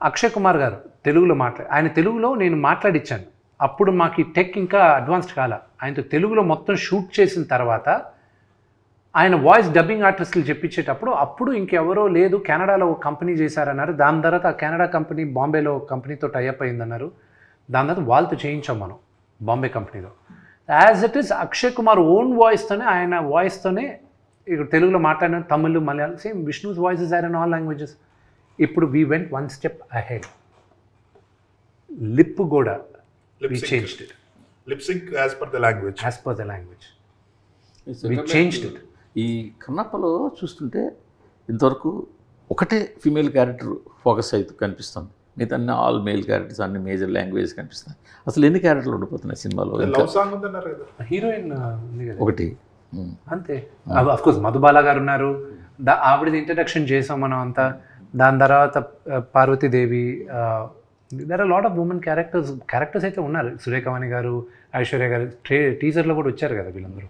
అక్షయ్ కుమార్ గారు తెలుగులో ఆయన తెలుగులో నేను మాట్లాడిచ్చాను. అప్పుడు మాకు ఈ టెక్ ఇంకా అడ్వాన్స్డ్ కాల. ఆయనతో తెలుగులో మొత్తం షూట్ చేసిన తర్వాత ఆయన వాయిస్ డబ్బింగ్ ఆర్టిస్టులు చెప్పించేటప్పుడు అప్పుడు ఇంకెవరో లేదు, కెనడాలో ఒక కంపెనీ చేశారన్నారు. దాని తర్వాత ఆ కెనడా కంపెనీ బాంబేలో కంపెనీతో టైఅప్ అయిందన్నారు. దాని తర్వాత వాళ్ళతో చేయించాం మనం బాంబే కంపెనీలో. As it is Akshay Kumar own వాయిస్తోనే, ఆయన వాయిస్తోనే ఇక్కడ తెలుగులో మాట్లాడిన Tamil, Malayalam, same Vishnu's voices are in all languages. ఇప్పుడు we went one step ahead. Lip కూడా we changed it. Lip sync as per the language. As per the language. We changed it. ఈ కన్నప్పలో చూస్తుంటే ఇంతవరకు ఒకటే ఫీమేల్ క్యారెక్టర్ ఫోకస్ అయితే కనిపిస్తుంది. మిగతా అన్ని ఆల్ మేల్ క్యారెక్టర్స్, అన్ని మేజర్ లాంగ్వేజ్ కనిపిస్తాయి. అసలు ఎన్ని క్యారెక్టర్లు ఉండిపోతున్నాయి సినిమాలో? హీరోయిన్ ఉంది కదా ఒకటి అంతే. అఫ్ కోర్స్ మధుబాల గారు ఉన్నారు, ఆవిడది ఇంట్రడక్షన్ చేసాం మనం అంతా. దాని తర్వాత Parvatidevi, there are lot of women characters అయితే ఉన్నారు. సురేఖవాణి గారు, ఐశ్వర్య గారు టీజర్లో కూడా వచ్చారు కదా వీళ్ళందరూ.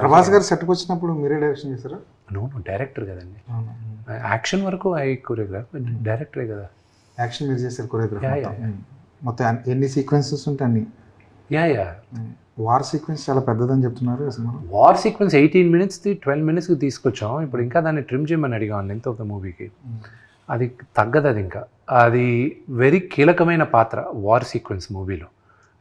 ప్రభాస్ గారు సెట్కి వచ్చినప్పుడు మీరే డైరెక్షన్ చేశారా? నో డైరెక్టర్ కదండి. యాక్షన్ వరకు కొరియోగ్రాఫ్, డైరెక్టరే కదా. యాక్షన్ మీరు చేశారు కొరియోగ్రాఫ్ మొత్తం ఎన్ని సీక్వెన్సెస్ ఉంటాయి అన్ని? యా వార్ సీక్వెన్స్ చాలా పెద్దదని చెప్తున్నారు అసలు. వార్ సీక్వెన్స్ 18 minutes 12 minutesకి తీసుకొచ్చాం. ఇప్పుడు ఇంకా దాన్ని ట్రిమ్ చేయమని అడిగాం లెంత్ ఆఫ్ ద మూవీకి. అది తగ్గదు. అది ఇంకా అది వెరీ కీలకమైన పాత్ర వార్ సీక్వెన్స్ మూవీలో.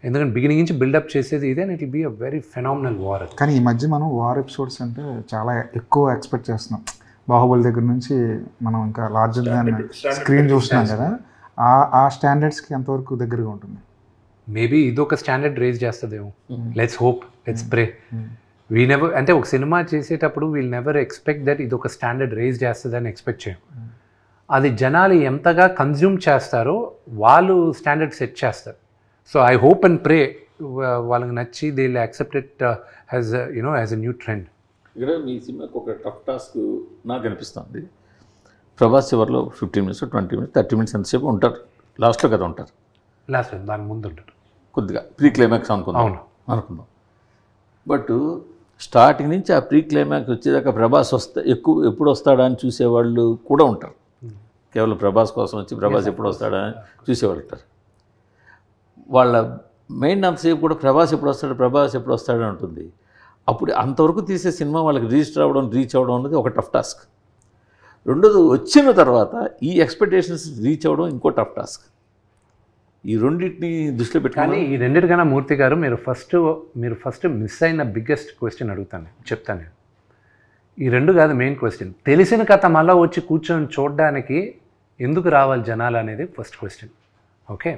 ఎందుకంటే బిగినింగ్ నుంచి బిల్డప్ చేసేది ఇదే, and it will be a very phenomenal war. కానీ ఈ మధ్య మనం వార్ ఎపిసోడ్స్ అంటే చాలా ఎక్కువ ఎక్స్పెక్ట్ చేస్తున్నాం. బాహుబలి దగ్గర నుంచి మనం ఇంకా లార్జర్ దాన్ స్క్రీన్ చూస్తున్నాం కదా. ఆ స్టాండర్డ్స్కి ఎంతవరకు దగ్గరగా ఉంటుంది? మేబీ ఇదొక స్టాండర్డ్ రేజ్ చేస్తుందేమో. Let's hope, let's pray. We never, అంటే ఒక సినిమా చేసేటప్పుడు వీల్ నెవర్ ఎక్స్పెక్ట్ దట్ ఇది ఒక స్టాండర్డ్ రేజ్ చేస్తుందని ఎక్స్పెక్ట్ చేయం. అది జనాలు ఎంతగా కన్జ్యూమ్ చేస్తారో వాళ్ళు స్టాండర్డ్ సెట్ చేస్తారు. So I hope and pray వాళ్ళకి నచ్చి they will accept it as as a new trend. ఇక్కడ మీ సినిమాకి ఒక టఫ్ టాస్క్ నాకు అనిపిస్తుంది. ప్రభాస్ చివరిలో 15 minutes 20 minutes 30 minutes ఎంతసేపు ఉంటారు, లాస్ట్లో కదా ఉంటారు. లాస్ట్ దాని ముందు ఉంటారు కొద్దిగా ప్రీ క్లైమాక్స్ అనుకుందాం. బట్ స్టార్టింగ్ నుంచి ఆ ప్రీ క్లైమాక్స్ వచ్చేదాకా ప్రభాస్ ఎప్పుడు వస్తాడా అని చూసేవాళ్ళు కూడా ఉంటారు. కేవలం ప్రభాస్ కోసం వచ్చి ప్రభాస్ ఎప్పుడు వస్తాడా అని చూసేవాళ్ళు ఉంటారు. వాళ్ళ మెయిన్ అంతసేపు కూడా ప్రభాస్ ఎప్పుడు వస్తాడు ఉంటుంది. అప్పుడు అంతవరకు తీసే సినిమా వాళ్ళకి రీచ్ అవ్వడం అనేది ఒక టఫ్ టాస్క్. రెండోది వచ్చిన తర్వాత ఈ ఎక్స్పెక్టేషన్స్ రీచ్ అవ్వడం ఇంకో టఫ్ టాస్క్. ఈ రెండింటిని దృష్టిలో పెట్టుకొని, ఈ రెండింటికన్నా మూర్తి గారు మీరు ఫస్ట్ మిస్ అయిన బిగ్గెస్ట్ క్వశ్చన్ చెప్తాను. ఈ రెండు కాదు మెయిన్ క్వశ్చన్. తెలిసిన కథ మళ్ళీ వచ్చి కూర్చొని చూడడానికి ఎందుకు రావాలి జనాలు అనేది first question. Okay,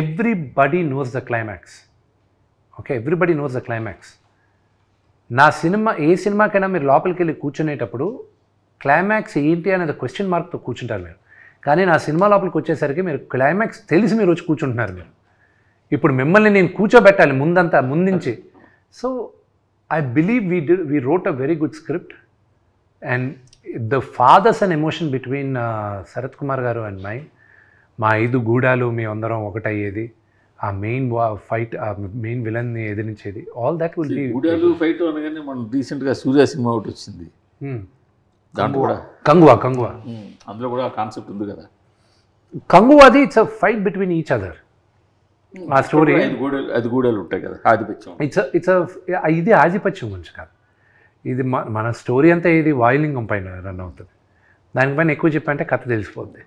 everybody knows the climax. Everybody knows the climax. నా సినిమా ఏ సినిమాకైనా మీరు లోపలికి వెళ్ళి కూర్చునేటప్పుడు క్లైమాక్స్ ఏంటి అనేది క్వశ్చన్ మార్క్తో కూర్చుంటారు మీరు. కానీ నా సినిమా లోపలికి వచ్చేసరికి మీరు క్లైమాక్స్ తెలిసి మీరు వచ్చి కూర్చుంటున్నారు మీరు. ఇప్పుడు మిమ్మల్ని నేను కూర్చోబెట్టాలి ముందుంచి. So I believe we wrote a very good script, and the fathers and emotion between Sarath Kumar garu and mine, మా 5 గూడాలు మీ అందరం ఒకటయ్యేది, ఆ మెయిన్ ఫైట్, ఆ మెయిన్ విలన్ ని ఎదిరించేది, ఆల్ దట్ విల్ బి. గూడాలు ఫైట్ అనగానే మనం రీసెంట్గా సూర్య సినిమా ఒకటి వచ్చింది, దాంట్లో కూడా కంగువా అందులో కూడా కాన్సెప్ట్ ఉంది కదా. కంగువాది it's a fight between each other. ఆ స్టోరీ 5 గూడాలు ఉంటాయి కదా, ఆధిపత్యం. ఇది ఆధిపత్యం గురించి కాదు. ఇది మన స్టోరీ అంతా ఇది వాయులింగం పైన రన్ అవుతుంది. దానిపైన ఎక్కువ చెప్పంటే కథ తెలిసిపోద్ది.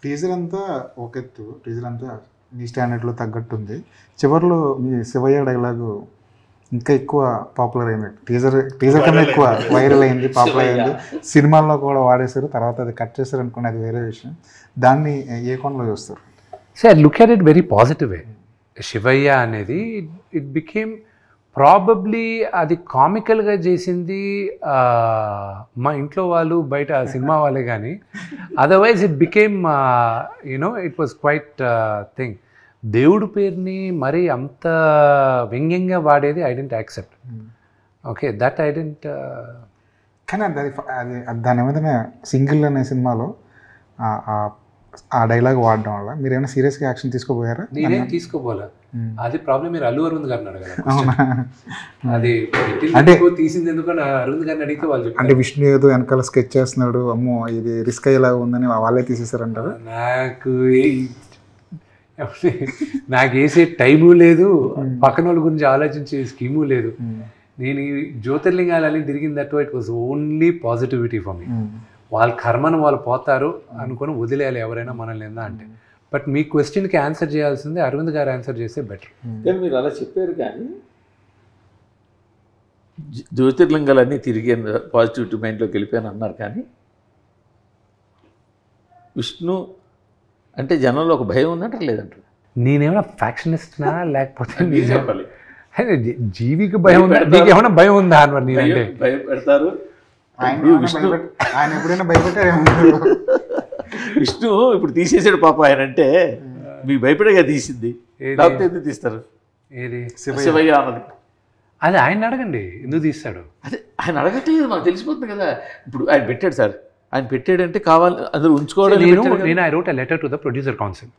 టీజర్ అంతా ఒక ఎత్తు, టీజర్ అంతా మీ స్టాండర్డ్లో తగ్గట్టుంది. చివరిలో మీ శివయ్య డైలాగు ఇంకా ఎక్కువ పాపులర్ అయింది. టీజర్ కన్నా ఎక్కువ వైరల్ అయింది, పాపులర్ అయింది. సినిమాల్లో కూడా వాడేశారు, తర్వాత అది కట్ చేశారు అనుకుని అది వేరే విషయం. దాన్ని ఏ కోణంలో చూస్తారు? So I look at it very positive way. Shivayya అనేది ఇట్ బికేమ్ ప్రాబబ్లీ అది కామికల్గా చేసింది మా ఇంట్లో వాళ్ళు, బయట సినిమా వాళ్ళే. కానీ otherwise it became it was quite thing. దేవుడి పేరుని మరి అంత వ్యంగ్యంగా వాడేది I don't accept. Okay, that I don't. కానీ దాని మీద సింగిల్ అనే సినిమాలో ఆ డైలాగ్ వాడడం వల్ల మీరు ఏమైనా సీరియస్గా యాక్షన్ తీసుకోపోయారా? నేనేం తీసుకోపోలే. అది ప్రాబ్లం మీరు అల్లు అరవింద్ గారిని అడగాలి. అవునా? అది అంటే తీసింది ఎందుకని అరవింద్ గారిని అడిగితే వాళ్ళు చెప్తారు. అంటే విష్ణు ఏదో వెనకాల స్కెచ్ చేస్తున్నాడు, అమ్మో ఇది రిస్క్ అయ్యేలా ఉందని వాళ్ళే తీసేసారంటారు. నాకు వేసే టైము లేదు, పక్కన వాళ్ళ గురించి ఆలోచించే స్కీము లేదు. నేను ఈ జ్యోతిర్లింగాలని తిరిగిన that it was only positivity for me. వాళ్ళ కర్మను వాళ్ళు పోతారు అనుకుని వదిలేయాలి ఎవరైనా మనల్ని ఏందా అంటే. బట్ మీ క్వశ్చన్కి ఆన్సర్ చేయాల్సిందే అరవింద్ గారు ఆన్సర్ చేస్తే బెటర్. కానీ మీరు అలా చెప్పారు, కానీ జ్యోతిర్లింగాలన్నీ తిరిగి పాజిటివిటీ మైండ్లోకి వెళ్ళిపోయాను అన్నారు. కానీ విష్ణు అంటే జనంలో ఒక భయం ఉందంటారు లేదంటారు? నేనేమైనా ఫ్యాక్షనిస్ట్నా లేకపోతే చెప్పాలి. జీవికి భయం ఉందా? నీకు ఏమైనా భయం ఉందా అన్నమాట? నేనంటే భయం పెడతారు. ఆయన ఎప్పుడైనా భయపెట్టారు? విష్ణు ఇప్పుడు తీసేసాడు పాప. ఆయన అంటే మీకు భయపడేగా తీసింది, లేకపోతే ఎందుకు తీస్తారు? ఏది శివయ్య అన్నది అది ఆయన అడగండి, ఎందుకు తీస్తాడు? అదే ఆయన అడగట్లేదు, మాకు తెలిసిపోతుంది కదా. ఇప్పుడు ఆయన పెట్టాడు సార్, ఆయన పెట్టాడంటే కావాలి అందరూ ఉంచుకోవడం. నేను I wrote a letter to the producer council.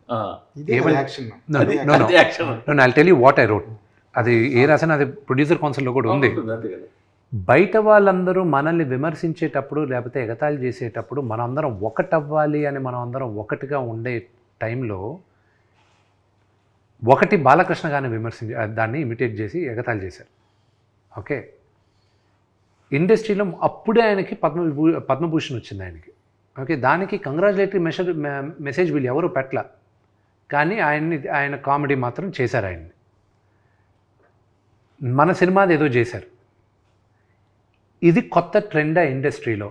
I tell you what I wrote. అది ఏ రాసినా అది ప్రొడ్యూసర్ కౌన్సిల్లో కూడా ఉంది. బయట వాళ్ళందరూ మనల్ని విమర్శించేటప్పుడు లేకపోతే ఎగతాళి చేసేటప్పుడు మనందరం ఒకటవ్వాలి అని మనం అందరం ఒకటిగా ఉండే టైంలో ఒకటి బాలకృష్ణ గారిని విమర్శించి దాన్ని ఇమిటేట్ చేసి ఎగతాళి చేశారు. ఓకే, ఇండస్ట్రీలో అప్పుడే ఆయనకి పద్మభూషణ్ వచ్చింది ఆయనకి. ఓకే, దానికి కంగ్రాచులేటరీ మెసేజ్ వీళ్ళు ఎవరు పెట్టల, కానీ ఆయన కామెడీ మాత్రం చేశారు. ఆయన్ని మన సినిమాది ఏదో చేశారు. ఇది కొత్త ట్రెండా ఇండస్ట్రీలో?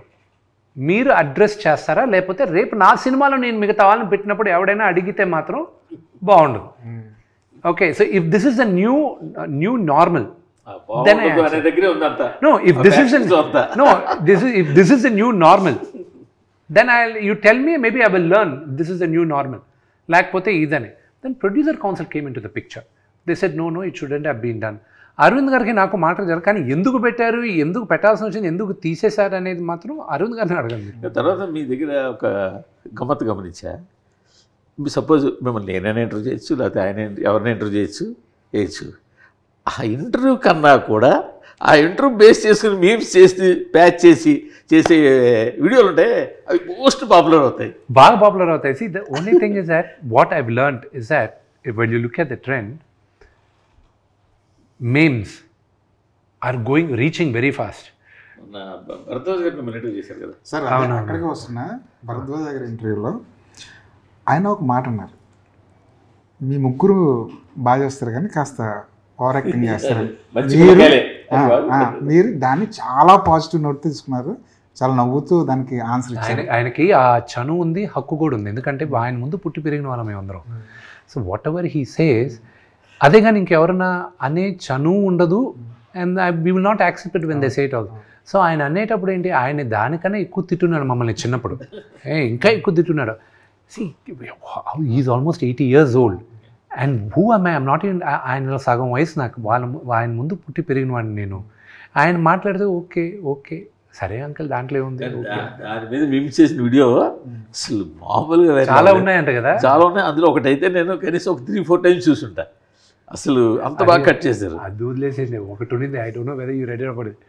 మీరు అడ్రస్ చేస్తారా? లేకపోతే రేపు నా సినిమాలో నేను మిగతా వాళ్ళని పెట్టినప్పుడు ఎవడైనా అడిగితే మాత్రం బాగుండదు. Okay, so if this is the new normal, then I no, if this is if this is the new normal, then you tell me, maybe I will learn this is the new normal. Lekapothe idane. Then producer council came into the picture. They said no, it shouldn't have been done. Aravind గారికి నాకు మాట్లాడారు, కానీ ఎందుకు పెట్టారు, ఎందుకు పెట్టాల్సి వచ్చింది, ఎందుకు తీసేశారు అనేది మాత్రం అరవింద్ గారిని అడగండి. తర్వాత మీ దగ్గర ఒక గమ్మత్తు గమనించా. మీ సపోజ్ మిమ్మల్ని నేనైనా ఇంటర్వ్యూ చేయొచ్చు, లేకపోతే ఆయన ఎవరైనా ఇంటర్వ్యూ చేయొచ్చు. ఆ ఇంటర్వ్యూ కన్నా కూడా ఆ ఇంటర్వ్యూ బేస్ చేసుకుని మీమ్స్ చేసి ప్యాచ్ చేసే వీడియోలు ఉంటాయి, అవి మోస్ట్ పాపులర్ అవుతాయి, బాగా పాపులర్ అవుతాయి. See, the only thing is that what I've learned is that when you look at the trend, memes are reaching very fast. Bharadwaj గారు మిమ్మల్ని ఇంటర్వ్యూ చేశారు కదా సార్, అక్కడికి వస్తున్నా. భరద్వాజ్ గారి ఇంటర్వ్యూలో ఆయన ఒక మాట అన్నారు, మీ ముగ్గురు బాగా చేస్తారు కానీ కాస్త ఓవర్ యాక్టింగ్ చేస్తారు. మీరు దాన్ని చాలా పాజిటివ్ నోట్ తీసుకున్నారు, చాలా నవ్వుతూ దానికి ఆన్సర్ ఇచ్చారు. ఆయనకి ఆ చను ఉంది, హక్కు కూడా ఉంది, ఎందుకంటే ఆయన ముందు పుట్టి పెరిగిన వాళ్ళం మేమందరం. So what ever he says అదే, కానీ ఇంకెవరన్నా అనే చను ఉండదు. And we will not accept it when they say it also. So ఆయన అనేటప్పుడు ఏంటి, ఆయన దానికన్నా ఎక్కువ తిట్టున్నాడు మమ్మల్ని చిన్నప్పుడు, ఇంకా ఎక్కువ తిట్టున్నాడు. She is almost 80 years old. And who am I? I'm not even, ఆయన సగం వయసు నాకు, ఆయన ముందు పుట్టి పెరిగిన వాడిని నేను. ఆయన మాట్లాడితే ఓకే సరే అంకుల్, దాంట్లో ఏముంది. దాని మీద మిమ్స్ చేసిన వీడియో అసలు మామూలుగా చాలా ఉన్నాయంట కదా. చాలా ఉన్నాయి. అందులో ఒకటైతే నేను కనీసం ఒక 3-4 times చూసుంటా. అసలు అంత బాగా కట్ చేశారు. అది వదిలేసేసి ఒకటి ఉండింది, I don't know whether you ready about it.